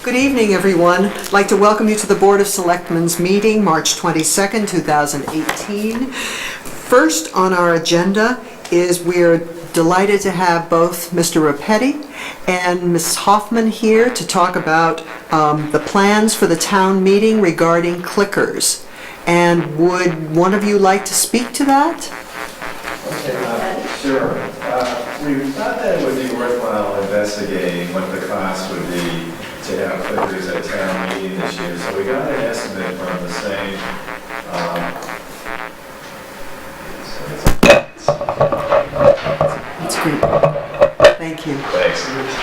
Good evening, everyone. I'd like to welcome you to the Board of Selectmen's meeting, March 22nd, 2018. First on our agenda is we're delighted to have both Mr. Rapetti and Ms. Hoffman here to talk about the plans for the town meeting regarding clickers. And would one of you like to speak to that? Okay, sure. We thought that it would be worthwhile investigating what the cost would be to have clickers at town meeting this year. So we got an estimate from the same. That's great. Thank you. Thanks.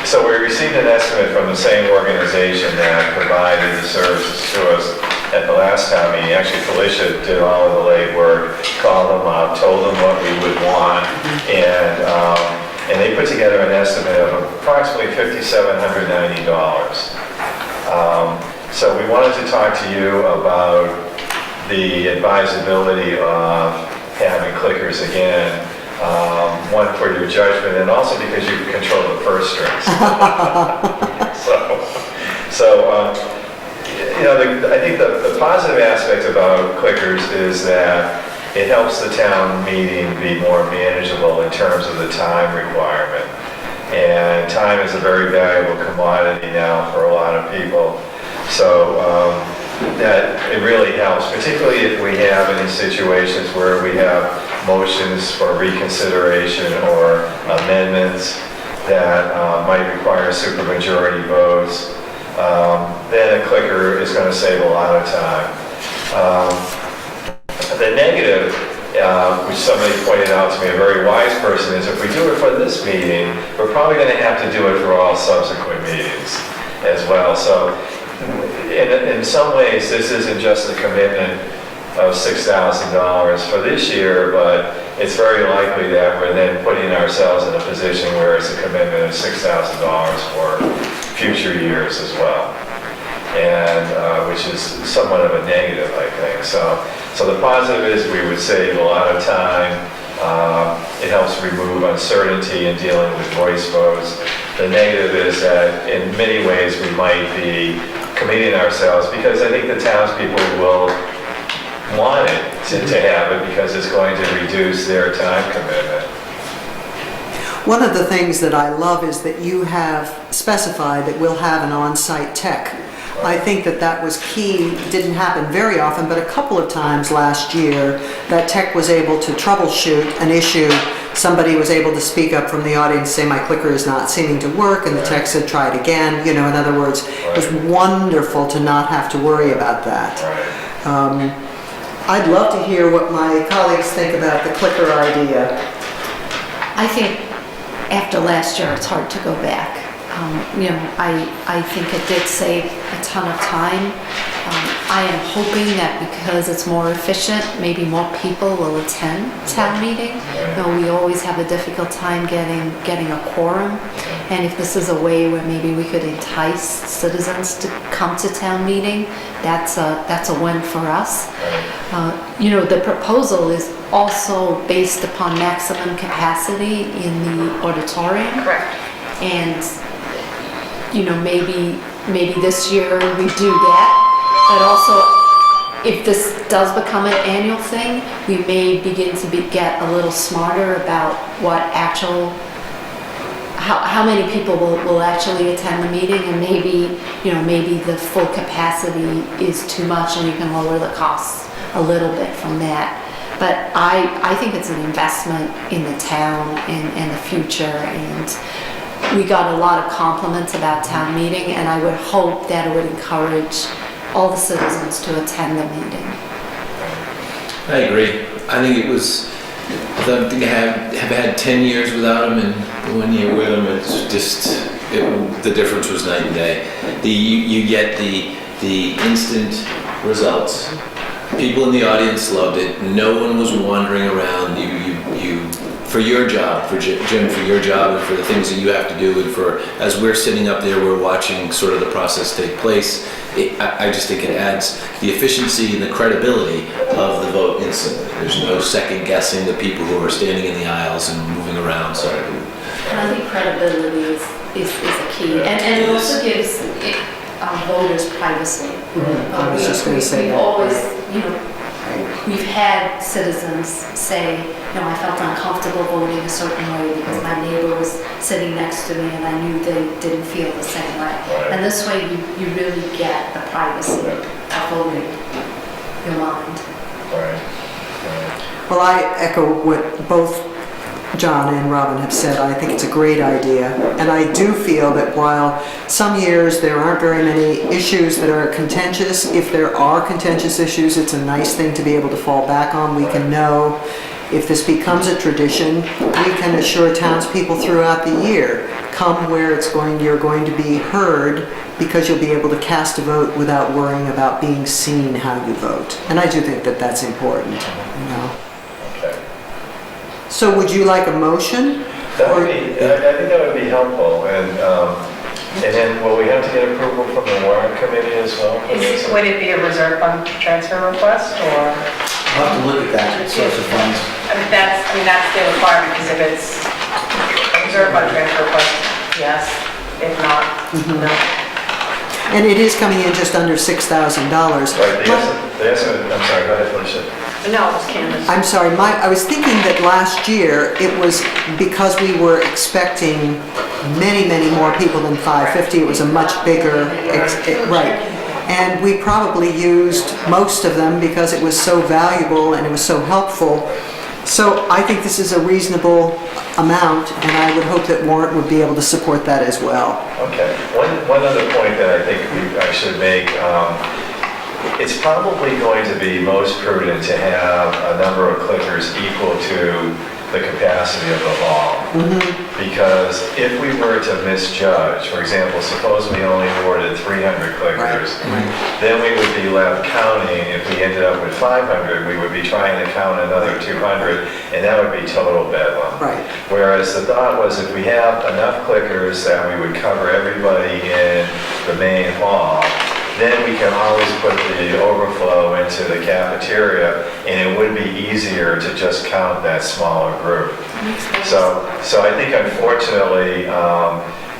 So we received an estimate from the same organization that provided the services to us at the last town meeting. Actually, Felicia did all of the legwork, called them up, told them what we would want, and they put together an estimate of approximately $5,790. So we wanted to talk to you about the advisability of having clickers again. One, for your judgment, and also because you can control the purse strings. I think the positive aspect about clickers is that it helps the town meeting be more manageable in terms of the time requirement. And time is a very valuable commodity now for a lot of people. So that it really helps, particularly if we have any situations where we have motions for reconsideration or amendments that might require supermajority votes. Then a clicker is going to save a lot of time. The negative, which somebody pointed out to me, a very wise person, is if we do it for this meeting, we're probably going to have to do it for all subsequent meetings as well. So in some ways, this isn't just a commitment of $6,000 for this year, but it's very likely that we're then putting ourselves in a position where it's a commitment of $6,000 for future years as well, and which is somewhat of a negative, I think. So the positive is we would save a lot of time. It helps remove uncertainty in dealing with voice votes. The negative is that in many ways we might be committing ourselves, because I think the townspeople will want it to have it because it's going to reduce their time commitment. One of the things that I love is that you have specified that we'll have an on-site tech. I think that was key. It didn't happen very often, but a couple of times last year, that tech was able to troubleshoot an issue. Somebody was able to speak up from the audience, say, my clicker is not seeming to work, and the tech said, try it again. In other words, it was wonderful to not have to worry about that. I'd love to hear what my colleagues think about the clicker idea. I think after last year, it's hard to go back. I think it did save a ton of time. I am hoping that because it's more efficient, maybe more people will attend town meeting. We always have a difficult time getting a quorum. And if this is a way where maybe we could entice citizens to come to town meeting, that's a win for us. The proposal is also based upon maximum capacity in the auditorium. Correct. And maybe this year we do that, but also if this does become an annual thing, we may begin to get a little smarter about how many people will actually attend the meeting, and maybe the full capacity is too much and you can lower the costs a little bit from that. But I think it's an investment in the town and the future, and we got a lot of compliments about town meeting, and I would hope that it would encourage all the citizens to attend the meeting. I agree. I think it was, I think I have had 10 years without them, and 1 year with them, it's just, the difference was night and day. You get the instant results. People in the audience loved it. No one was wandering around. You for your job, for Jim, for your job, and for the things that you have to do, and for, as we're sitting up there, we're watching sort of the process take place. I just think it adds the efficiency and the credibility of the vote instantly. There's no second guessing the people who are standing in the aisles and moving around. And I think credibility is a key, and it also gives voters' privacy. I was just going to say We've that. always, you know, we've had citizens say, you know, I felt uncomfortable voting a certain way because my neighbor was sitting next to me and I knew they didn't feel the same way. Right. And this way you really get the privacy of voting your mind. Right. Well, I echo what both John and Robin have said. I think it's a great idea. And I do feel that while some years there aren't very many issues that are contentious, if there are contentious issues, it's a nice thing to be able to fall back on. We can know if this becomes a tradition, we can assure townspeople throughout the year, come where you're going to be heard because you'll be able to cast a vote without worrying about being seen how you vote. And I do think that that's important, you know. Okay. So would you like a motion? That would be, I think that would be helpful, and then will we have to get approval from the warrant committee as well? Would it be a reserve fund transfer request, or? I'll have to look at that source of funds. That's the requirement, because if it's a reserve fund transfer request, yes. If not, no. And it is coming in just under $6,000. Right, the estimate, I'm sorry, go ahead, Felicia. No, it's Candace. I'm sorry, I was thinking that last year it was because we were expecting many, many more people than 550. It was a much bigger, right. And we probably used most of them because it was so valuable and it was so helpful. So I think this is a reasonable amount, and I would hope that warrant would be able to support that as well. Okay, one other point that I think I should make, it's probably going to be most prudent to have a number of clickers equal to the capacity of the hall. Because if we were to misjudge, for example, suppose we only awarded 300 clickers, then we would be left counting. If we ended up with 500, we would be trying to count another 200, and that would be total bedlam. Right. Whereas the thought was if we have enough clickers that we would cover everybody in the main hall, then we can always put the overflow into the cafeteria, and it would be easier to just count that smaller group. So I think unfortunately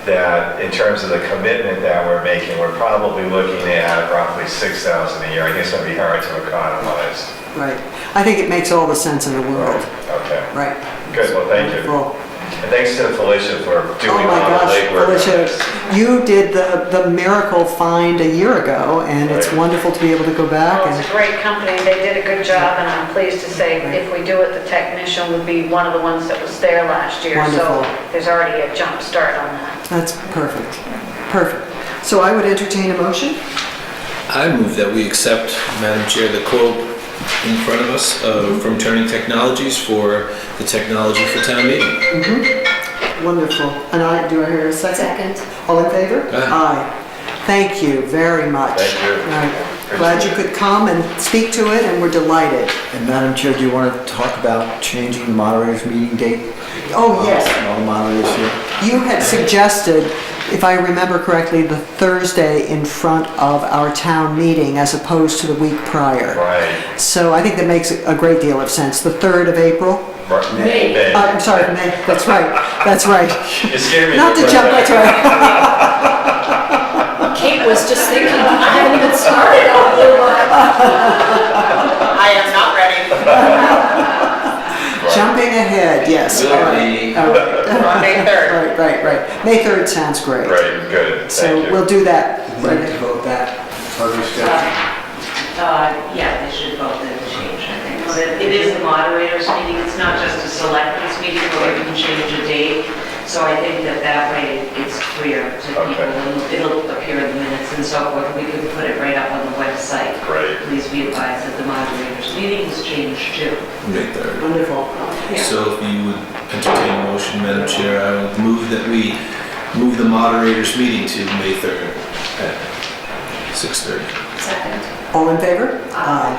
that in terms of the commitment that we're making, we're probably looking at roughly 6,000 a year. I think it's going to be hard to economize. Right. I think it makes all the sense in the world. Okay. Right. Good. Well, thank you. Wonderful. And thanks to Felicia for Oh doing my all the gosh, legwork. on Felicia, this. you did the miracle find a year ago, and it's Right. wonderful to be able to go back Well, it's and. a great company, they did a good job, and I'm pleased to say, if we do it, the technician would be one of the ones that was there last year. Wonderful. So there's already a jump start on that. That's perfect. Perfect. So I would entertain a motion. I move that we accept, Madam Chair, the quote in front of us from Turning Technologies for the technology for town meeting. Wonderful. And do I hear a second? Second. All in favor? Aye. Thank you very much. Thank you. Right. Glad you could come and speak to it, and we're delighted. And Madam Chair, do you want to talk about changing the moderator's meeting date? Oh, yes. All the moderators here. You had suggested, if I remember correctly, the Thursday in front of our town meeting as opposed to the week prior. Right. So I think that makes a great deal of sense. The 3rd of April? May. I'm sorry, May. That's right. That's right. You scared me. Not to jump, that's right. Kate was just thinking, I haven't even started on the I am not ready. Jumping ahead, yes. Will All right. be- All right. On May 3rd. Right. May 3rd sounds great. Right, good, So thank you. we'll do that. Would you like to vote that? Further discussion? Yeah, they should vote the change, I think. It is the moderator's meeting, it's not just a selectmen's meeting where you can change a date. So I think that way it's clear to people, Okay. and it'll appear in the minutes and so forth. We could put it right up on the website. Great. Please be advised that the moderator's meeting is changed too. May 3rd. Wonderful. So if you would entertain a motion, Madam Chair, I would move that we move the moderator's meeting to May 3rd at 6:30. Second. All in favor? Aye.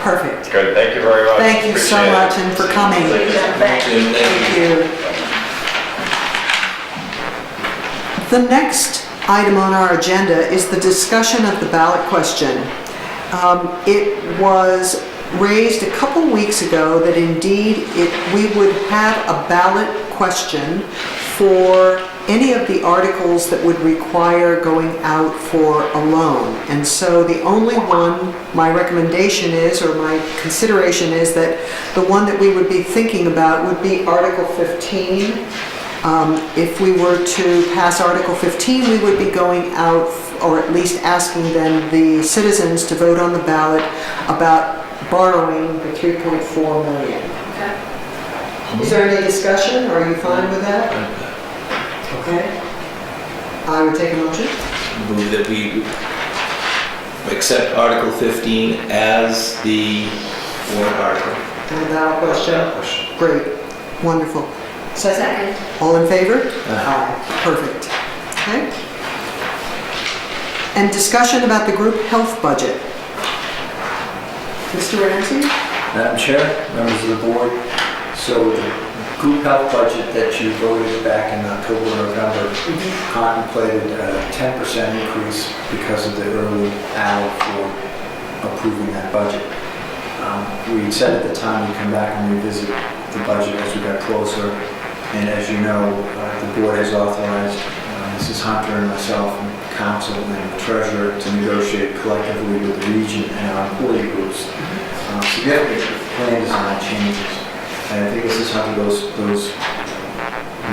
Perfect. Good, thank you very much. Thank you so Appreciate it. much and for coming. Thanks. Thank you. The next item on our agenda is the discussion of the ballot question. It was raised a couple weeks ago that indeed we would have a ballot question for any of the articles that would require going out for a loan. And so the only one, my recommendation is, or my consideration is, that the one that we would be thinking about would be Article 15. If we were to pass Article 15, we would be going out, or at least asking then the citizens to vote on the ballot about borrowing the 3.4 million. Is there any discussion? Are you fine with that? Okay. I would take a motion. Move that we accept Article 15 as the warrant article. And without question? Without question. Great. Wonderful. Second? Second. All in favor? Aye. Perfect. Okay. And discussion about the group health budget. Mr. Ramsey? Madam Chair, members of the board, so the group health budget that you voted back in October, November contemplated a 10% increase because of the early hour for approving that budget. We said at the time we'd come back and revisit the budget as we got closer, and as you know, the board has authorized Mrs. Hunter and myself and council and the treasurer to negotiate collectively with the region and our employee groups significant plan design changes. And I think Mrs. Hunter, those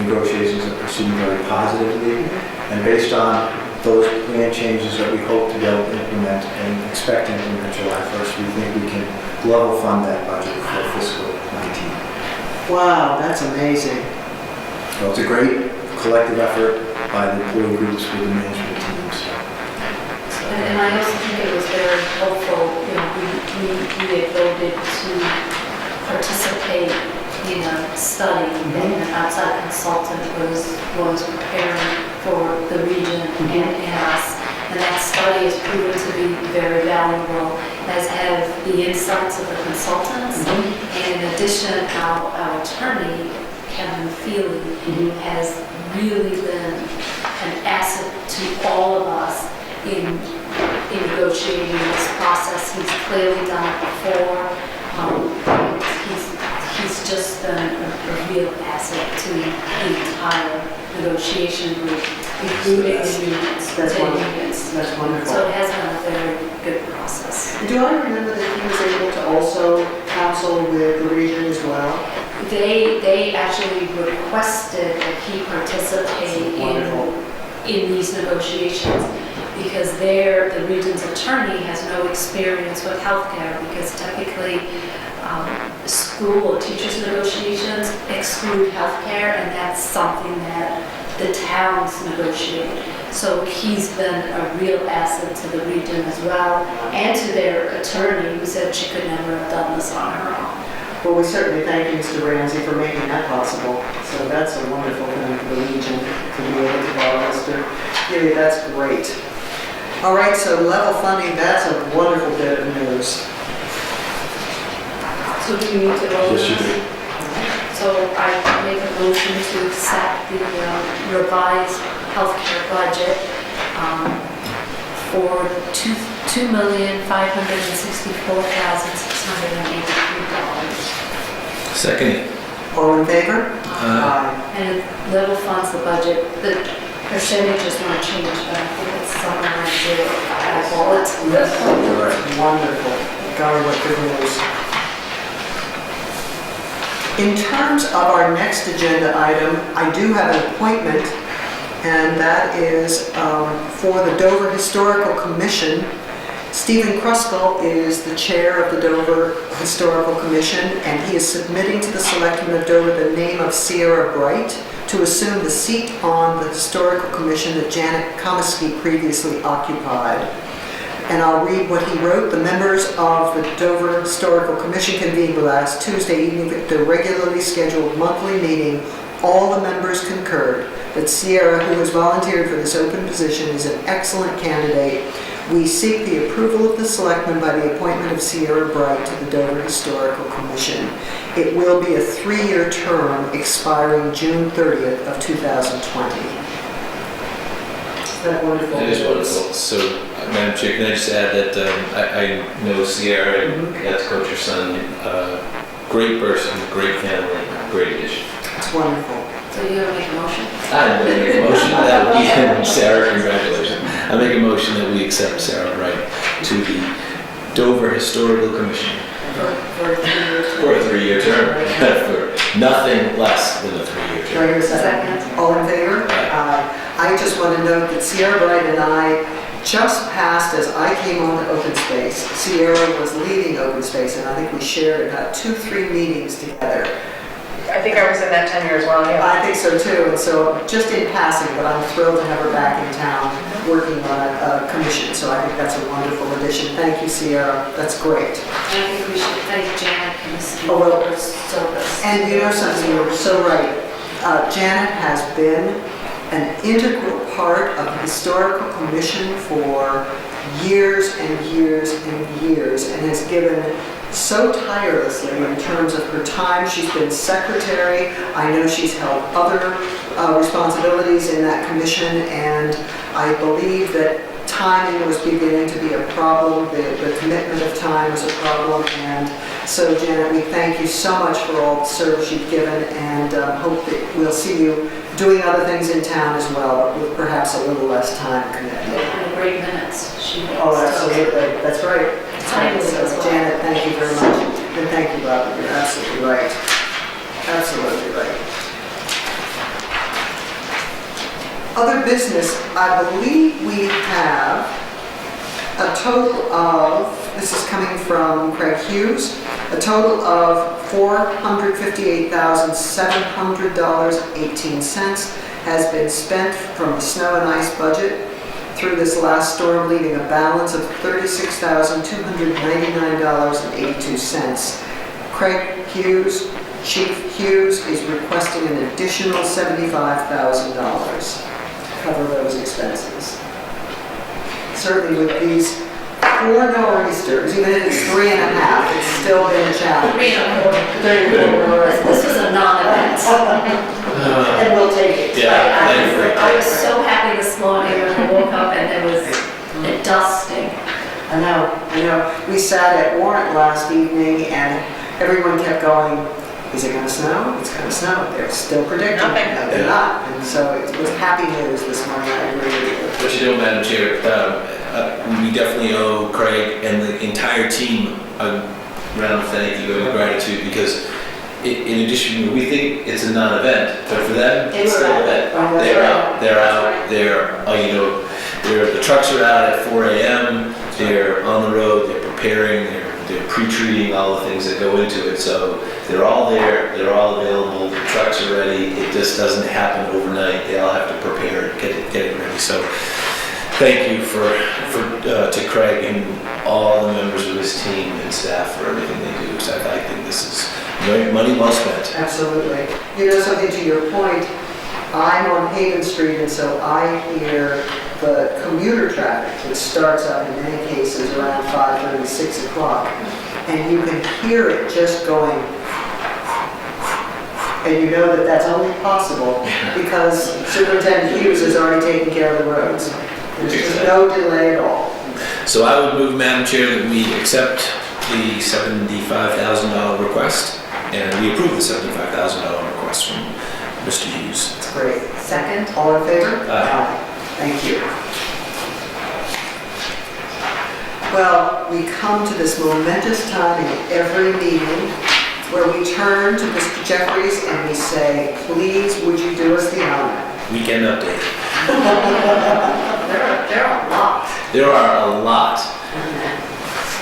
negotiations are proceeding very positively. And based on those plan changes that we hope to be able to implement and expect to implement July 1st, we think we can level fund that budget for fiscal 19. Wow, that's amazing. So it's a great collective effort by the employee groups with the management teams. And I also think it was very helpful, you know, we had voted to participate in a study, and an outside consultant was preparing for the region and us. And that study has proven to be very valuable, as have the insights of the consultants. And in addition, our attorney, Kevin Feely, has really been an asset to all of us in negotiating this process. He's clearly done it before. He's just been a real asset to the entire negotiation group, including the unions, the 10 unions. That's wonderful. So it has been a very good process. Do I remember that he was able to also counsel with the region as well? They actually requested that he participate in these negotiations, because the region's attorney has no experience with healthcare, because typically school or teachers negotiations exclude healthcare, and that's something that the towns negotiate. So he's been a real asset to the region as well, and to their attorney, who said she could never have done this on her own. Well, we certainly thank you, Mr. Ramsey, for making that possible. So that's a wonderful thing for the region to be able to borrow, Mr. Healy. That's great. All right, so level funding, that's a wonderful bit of news. So do you need to vote? Yes, you do. So I make a motion to accept the revised healthcare budget for $2,564,683. Second. All in favor? And it level funds the budget. The percentages want to change, but I think it's somewhere around 0.5. Well, it's Wonderful. Golly, what good news. In terms of our next agenda item, I do have an appointment, and that is for the Dover Historical Commission. Stephen Kruskal is the chair of the Dover Historical Commission, and he is submitting to the Selectmen of Dover the name of Sierra Bright to assume the seat on the Historical Commission that Janet Komisky previously occupied. And I'll read what he wrote. The members of the Dover Historical Commission convened last Tuesday evening at the regularly scheduled monthly meeting. All the members concurred that Sierra, who has volunteered for this open position, is an excellent candidate. We seek the approval of the Selectmen by the appointment of Sierra Bright to the Dover Historical Commission. It will be a 3-year term expiring June 30th of 2020. Is that wonderful? It is wonderful. So, Madam Chair, can I just add that I know Sierra, got to coach her son, great person, great family, great addition. It's wonderful. So you're gonna make a motion? I make a motion that we, Sarah, congratulations. I make a motion that we accept Sarah Wright to the Dover Historical Commission For 3 years. for a 3-year term, for nothing less than a 3-year Do I term. hear a second? Second. All in favor? Aye. I just want to note that Sierra Bright and I just passed, as I came on to open space, Sierra was leading open space, and I think we shared about 2-3 meetings together. I think I was in that tenure as well, yeah. I think so too, and so just in passing, but I'm thrilled to have her back in town working on a commission, so I think that's a wonderful addition. Thank you, Sierra, that's great. And I think we should thank Janet Kinnison Oh, well. for her service. And you know something, you're so right. Janet has been an integral part of the Historical Commission for years and years and years, and has given so tirelessly in terms of her time. She's been secretary. I know she's held other responsibilities in that commission, and I believe that timing was beginning to be a problem. The commitment of time was a problem, and so Janet, we thank you so much for all the service you've given, and hope that we'll see you doing other things in town as well, but with perhaps a little less time commitment. And great minutes. She makes. Oh, absolutely, that's right. Timely So, as well. Janet, thank you very much, and thank you, Robert, you're absolutely right. Absolutely right. Other business, I believe we have a total of, this is coming from Craig Hughes, a total of $458,700.18 has been spent from the snow and ice budget through this last storm, leaving a balance of $36,299.82. Craig Hughes, Chief Hughes, is requesting an additional $75,000 to cover those expenses. Certainly with these 4 nor'easters, even if it's 3.5, it's still been a challenge. 3.25. This was a non-event. And we'll take it. Yeah, I was so happy this morning when I woke up and there was a dusting. I know. We sat at Warrant last evening and everyone kept going, is it gonna snow? It's gonna snow. They're still predicting. Nothing. No, they're not. And so it was happy news this morning, I agree with you. But you know, Madam Chair, we definitely owe Craig and the entire team a round of thank you and gratitude, because in addition, we think it's a non-event, but for them, it's still an event. The trucks are out at 4 a.m., they're on the road, they're preparing, they're pre-treating all the things that go into it, so they're all there, they're all available, the trucks are ready, it just doesn't happen overnight, they all have to prepare it, get it ready, so thank you to Craig and all the members of his team and staff for everything they do, because I think this is money well spent. Absolutely. You know something, to your point, I'm on Haven Street, and so I hear the commuter traffic that starts up in many cases around 5:30, 6 o'clock, and you can hear it just going, and you know that that's only possible because Superintendent Hughes has already taken care of the roads. There's just no delay at all. So I would move, Madam Chair, that we accept the $75,000 request, and we approve the $75,000 request from Mr. Hughes. That's great. Second. All in favor? Aye. Thank you. Well, we come to this momentous time in every meeting where we turn to Mr. Jeffries and we say, please, would you do us the honor? Weekend update. There are a lot. There are a lot,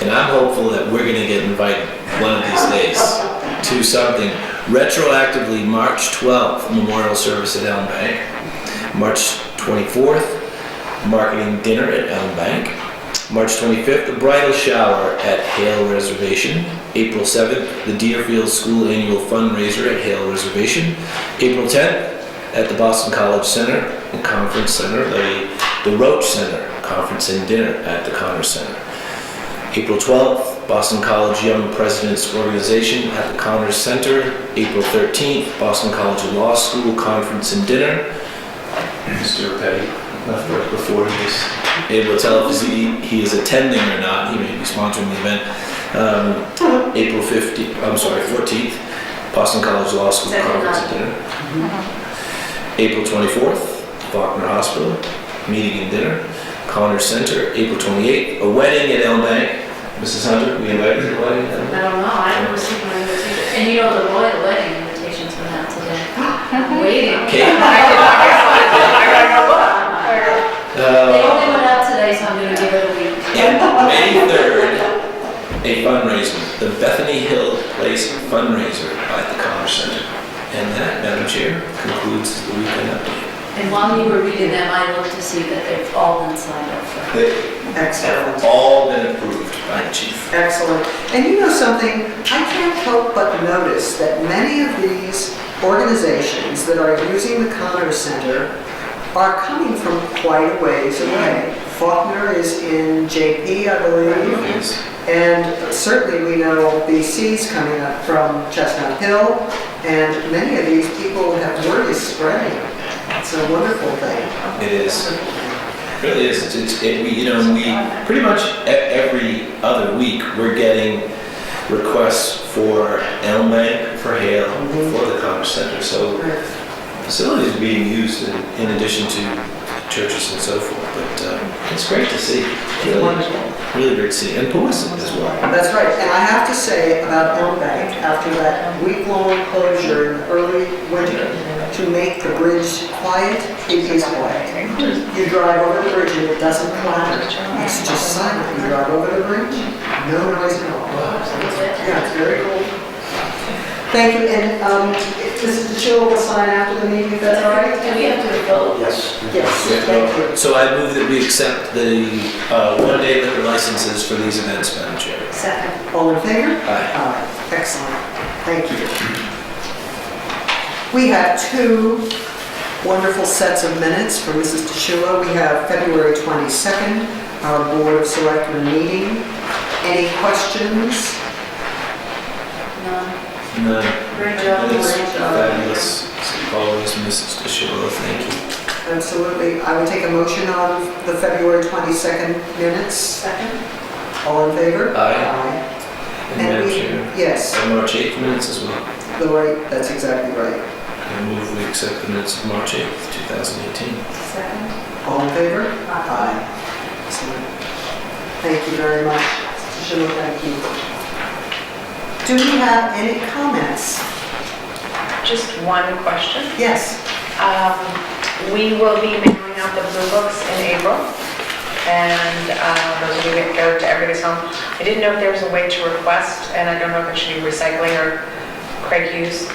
and I'm hopeful that we're going to get invited one of these days to something. Retroactively, March 12th, memorial service at Elm Bank. March 24th, marketing dinner at Elm Bank. March 25th, the bridal shower at Hale Reservation. April 7th, the Deerfield School annual fundraiser at Hale Reservation. April 10th, at the Boston College Center and Conference Center, the Roach Center Conference and Dinner at the Connors Center. April 12th, Boston College Young Presidents Organization at the Connors Center. April 13th, Boston College Law School Conference and Dinner. Mr. Petty left right before he was able to tell if he is attending or not. He may be sponsoring the event. April 14th, Boston College Law School Conference and Dinner. April 24th, Faulkner Hospital, meeting and dinner. Connor Center, April 28th, a wedding at Elm Bank. Mrs. Hunter, we invited you to the wedding? I don't know, I haven't received my invitation. And you know, the royal wedding invitations went out today. I'm waiting. Kate? They only went out today, so I'm gonna give it a week. And May 3rd, a fundraiser, the Bethany Hill Place fundraiser at the Connor Center. And that, Madam Chair, concludes the weekend update. And while you were reading them, I looked to see that they've all been signed up for. They Excellent. have all been approved by the chief. Excellent. And you know something, I can't help but notice that many of these organizations that are using the Connor Center are coming from quite a ways away. Faulkner is in JP, I believe. Yes. And certainly we know BC's coming up from Chestnut Hill. And many of these people have word is spreading. It's a wonderful thing. It is. It really is. We pretty much every other week we're getting requests for Elm Bank, for Hale, for the Connor Center. So facilities are being used in addition to churches and so forth. But it's great to see. Really great to see. And Powysson as well. That's right. And I have to say about Elm Bank, after that week-long closure in the early winter, to make the bridge quiet, it is quiet. You drive over the bridge and it doesn't clatter. It's just silent. You drive over the bridge, no noise at all. Yeah, it's very cool. Thank you. And Mrs. DeShill will sign after the meeting, if that's all right? Do we have to vote? Yes. Yes, thank you. So I move that we accept the one-day liquor licenses for these events, Madam Chair. Second. All in favor? Aye. Excellent. Thank you. We have two wonderful sets of minutes from Mrs. DeShula. We have February 22nd, our Board of Selectmen meeting. Any questions? None. No. Great job. It's Great job. fabulous. As always, Mrs. DeShill, thank you. Absolutely. I would take a motion on the February 22nd minutes. Second. All in favor? Aye. And Madam Chair, Yes, and March 8th minutes as well. the right, that's exactly right. I move we accept the minutes of March 8th, 2018. Second. All in favor? Aye. Excellent. Thank you very much. Mr. Schindler, thank you. Do we have any comments? Just one question. Yes. We will be mailing out the blue books in April, and those will go to everybody's home. I didn't know if there was a way to request, and I don't know if it should be recycling or Craig Hughes,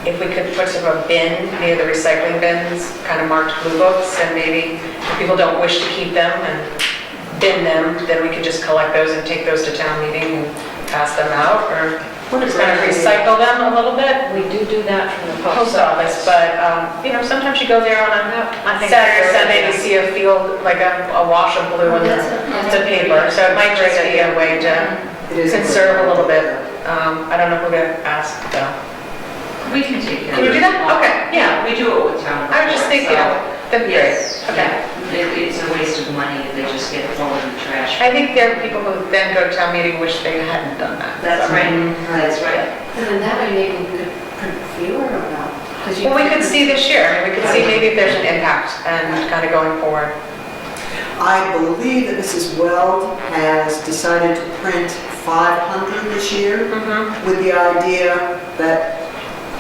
if we could put sort of a bin near the recycling bins, kind of marked blue books, and maybe if people don't wish to keep them and bin them, then we could just collect those and take those to town meeting and pass them out, or just kind of recycle them a little bit. We do that from the Post office, but, sometimes you go there on a Saturday or Sunday and you see a field, like a wash of blue and it's a paper, so it might just be a way to It is conserve a little bit. I don't know who to ask though. We can take care of it. Can you do that? Okay, yeah. We do it with town. I was just thinking, that'd be great. Yes, Okay. yeah. It's a waste of money if they just get thrown in the trash. I think there are people who then go to town meeting wish they hadn't done that. That's So- right, that's right. And then that way maybe we could print fewer or not? 'Cause you- Well, we could see this year, I mean, we could see maybe if there's an impact and kind of going forward. I believe that Mrs. Weld has decided to print 500 this year with the idea that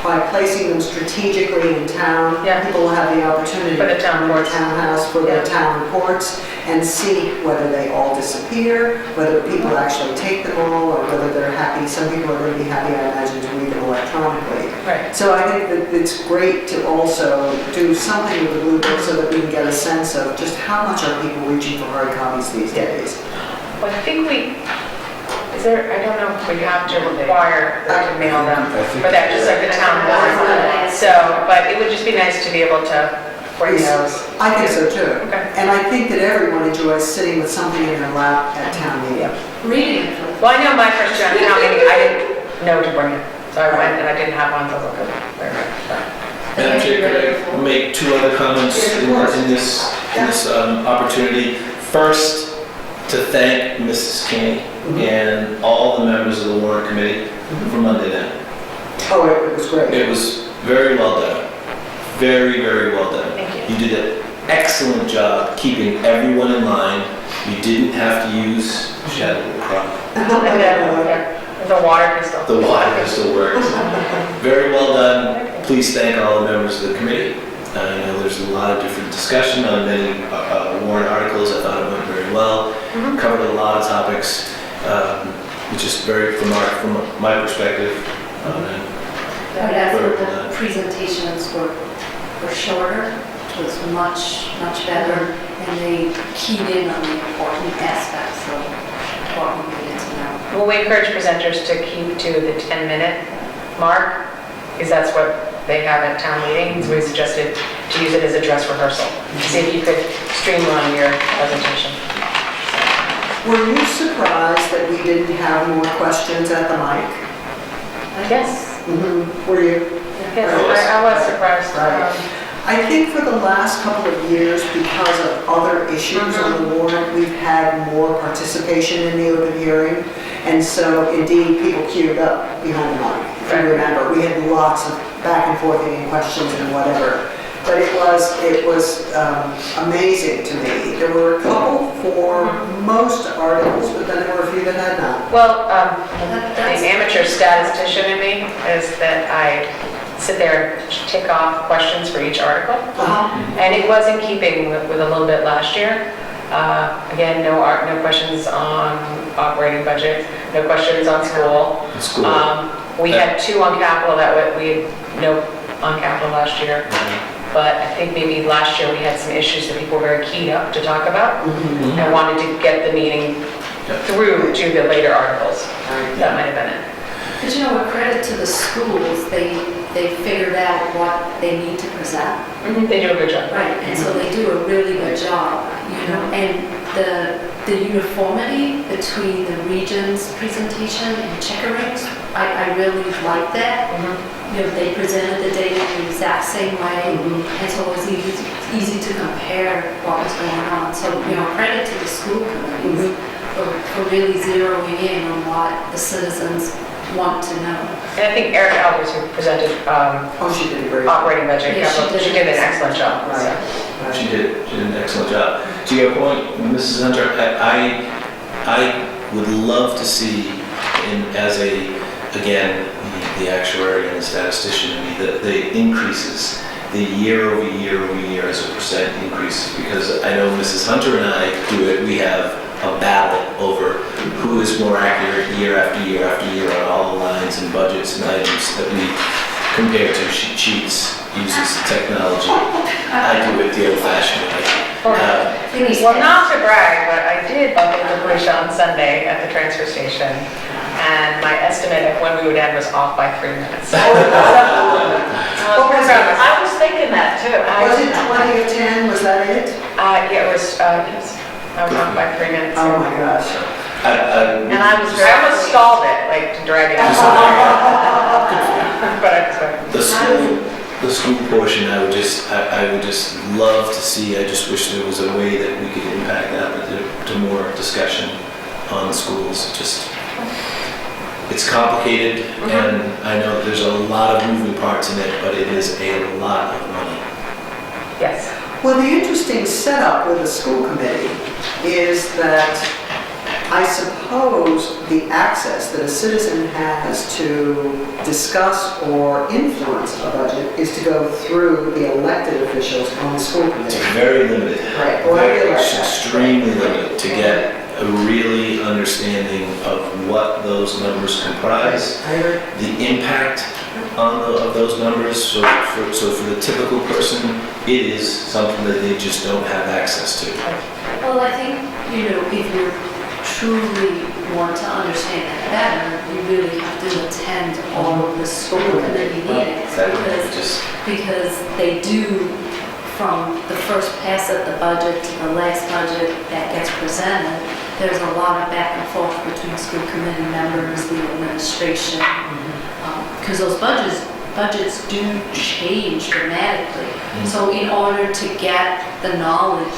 by placing them strategically in town, Yeah. people will have the opportunity For the to town come to reports. the townhouse for Yeah. their town reports and see whether they all disappear, whether people actually take them all, or whether they're happy. Some people are going to be happy, I imagine, to read them electronically. Right. So I think that it's great to also do something with the Blue Book so that we can get a sense of just how much are people reaching for hard copies these days. Well, I think I don't know if we have to require them to mail them for that, just like the town board. So, but it would just be nice to be able to bring those. I think so too. Okay. And I think that everyone enjoys sitting with something in their lap at town meeting. Reading it. Well, I know my first year at town meeting, I didn't know to bring it. So I went and I didn't have one, so I was like, okay. Madam Chair, could I make two other comments Yes, of in course. this opportunity? First, to thank Mrs. King and all the members of the warrant committee for Monday night. Oh, it was great. It was very well done. Very, very well done. Thank you. You did an excellent job keeping everyone in line. You didn't have to use shadow crop. And then, the water crystal. The water still works. Very well done. Please thank all the members of the committee. I know there's a lot of different discussion on many warrant articles. I thought it went very well. Covered a lot of topics, which is very, from my perspective. But after the presentations were shorter, it was much better, and they keyed in on the important aspects of what we needed to know. Well, we encourage presenters to keep to the 10-minute mark, because that's what they have at town meetings. We suggested to use it as a dress rehearsal, to see if you could streamline your presentation. Were you surprised that we didn't have more questions at the mic? Yes. Were you? Yes, I was surprised. Right. I think for the last couple of years, because of other issues on the warrant, we've had more participation in the open hearing. And so indeed, people queued up behind the mic. If you remember, we had lots of back and forth and questions and whatever. But it was amazing to me. There were a couple for most articles, but then there were a few that had not. Well, the amateur statistician in me is that I sit there and tick off questions for each article. And it was in keeping with a little bit last year. Again, no questions on operating budget, no questions on school. We had 2 on capital we had no on capital last year. But I think maybe last year we had some issues that people were very keyed up to talk about and wanted to get the meeting through to the later articles. That might have been it. But you know, with credit to the schools, they figured out what they need to present. They do a good job. Right, and so they do a really good job, you know, and the uniformity between the region's presentation and Chickering's, I really like that. You know, they presented the data in the exact same way, and so it was easy to compare what was going on. So, you know, credit to the school committees for really zeroing in on what the citizens want to know. And I think Erica Albers, who presented She did a great operating budget, Yeah, she did an excellent job. Right. She did an excellent job. To your point, Mrs. Hunter, I would love to see, again, the actuary and the statistician, the increases, the year over year as a percent increase, because I know Mrs. Hunter and I do it. We have a battle over who is more accurate year after year after year on all the lines and budgets and items that we compare to. She cheats, uses technology. I do it the old-fashioned way. Well, not to brag, but I did bump into Felicia on Sunday at the transfer station, and my estimate of when we would end was off by 3 minutes. I was thinking that too. Was it 20 of 10? Was that it? Yeah, it was, yes. I was off by 3 minutes. Oh my gosh. And I almost stalled it, like to drag it out. But I was The school portion, I would just love to see. I just wish there was a way that we could impact that to more discussion on the schools. It's complicated, and I know there's a lot of moving parts in it, but it is a lot of money. Yes. Well, the interesting setup with the school committee is that I suppose the access that a citizen has to discuss or influence a budget is to go through the elected officials on the school It's committee. very limited. Right. Well, I realize It's that. extremely limited to get a really understanding of what those numbers comprise, I agree. the impact of those numbers. So for the typical person, it is something that they just don't have access to. Well, I think, you know, if you truly want to understand it better, you really have to attend all of the school committee meetings, because they do, from the first pass of the budget to the last budget that gets presented, there's a lot of back and forth between school committee members, the administration, because those budgets do change dramatically. So in order to get the knowledge,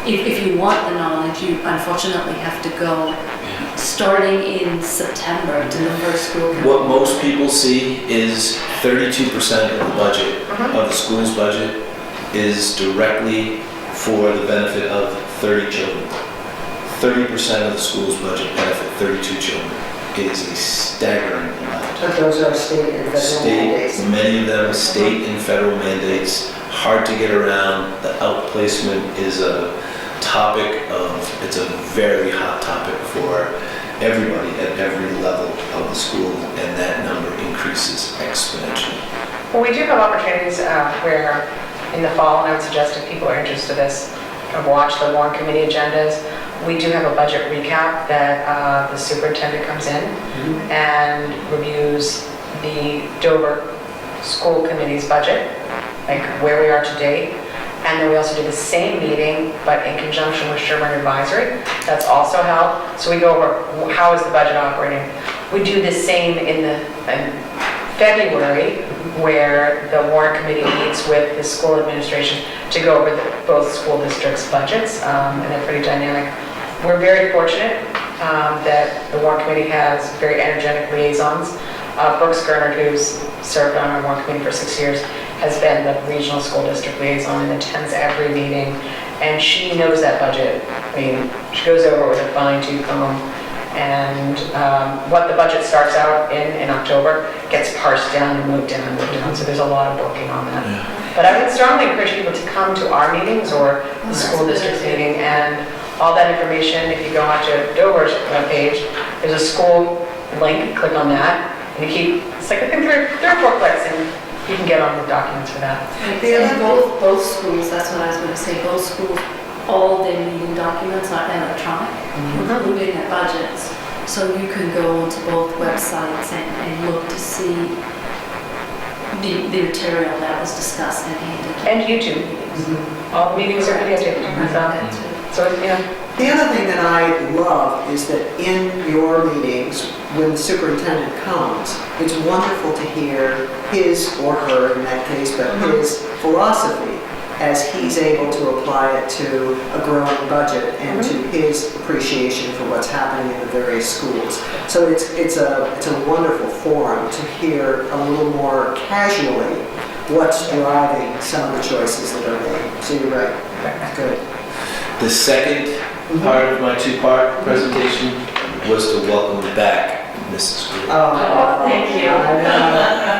if you want the knowledge, you unfortunately have to go starting in September to the first school committee. What most people see is 32% of the budget, of the school's budget, is directly for the benefit of 30 children. 30% of the school's budget benefit 32 children. It is a staggering amount. But those are state and federal mandates. Many of them state and federal mandates, hard to get around. The outplacement is a topic it's a very hot topic for everybody at every level of the school, and that number increases exponentially. Well, we do have opportunities where in the fall, and I would suggest if people are interested in this, watch the warrant committee agendas. We do have a budget recap that the superintendent comes in and reviews the Dover School Committee's budget, like where we are to date. And then we also do the same meeting, but in conjunction with Sherburne Advisory. That's also held. So we go over how is the budget operating. We do the same in February, where the warrant committee meets with the school administration to go over both school districts' budgets, and they're pretty dynamic. We're very fortunate that the warrant committee has very energetic liaisons. Brooks Gernert, who's served on our warrant committee for 6 years, has been the regional school district liaison and attends every meeting, and she knows that budget. I mean, she goes over it with a fine-tooth comb, and what the budget starts out in October gets parsed down and moved down and moved down, so there's a lot of working on that. Yeah. But I would strongly encourage people to come to our meetings or the school district's meeting, and all that information, if you go onto Dover's webpage, there's a school link, click on that, and you keep, it's like I think 3 or 4 clicks, and you can get on the documents for that. And both schools, that's what I was going to say, both schools, all their meeting documents are electronic, including their budgets. So you can go onto both websites and look to see the material that was discussed and handed. And YouTube. All the meetings are videotaped. So, yeah. The other thing that I love is that in your meetings, when the superintendent comes, it's wonderful to hear his or her, in that case, but his philosophy as he's able to apply it to a growing budget and to his appreciation for what's happening in the various schools. So it's a wonderful forum to hear a little more casually what's driving some of the choices that are made. So you're right. Good. The second part of my 2-part presentation was to welcome back Mrs. Green. Oh, thank you.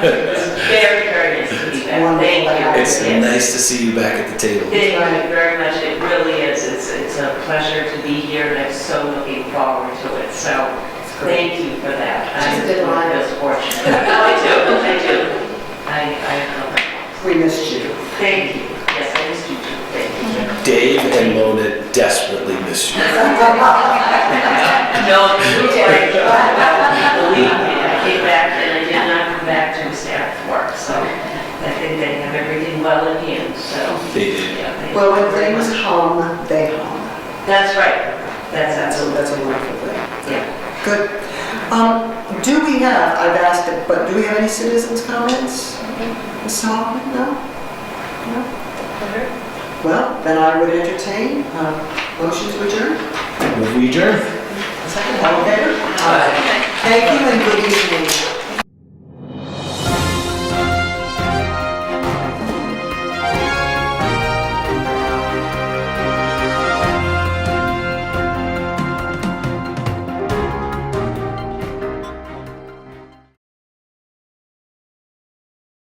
It's very, very nice to be back. Thank you. It's nice to see you back at the table. Thank you very much. It really is. It's a pleasure to be here, and I'm so looking forward to it. So thank you for that. She's a good I'm liar. just fortunate. I do. I love it. We missed you. Thank you. Yes, I missed you too. Thank you. Dave and Mona desperately miss you. No, believe me, I came back and I did not come back to staff work, so I think they have everything well in hand, so. They did. Yeah, thank Well, you when very things much. hum, they hum. That's right. That's absolutely. That's a wonderful thing. Yeah. Good. Do we have, I've asked it, but do we have any citizens' comments? Ms. Hoffman, no? No? Well, then I would entertain motion to adjourn. Move we adjourn. All in favor? Aye. Thank you and good evening.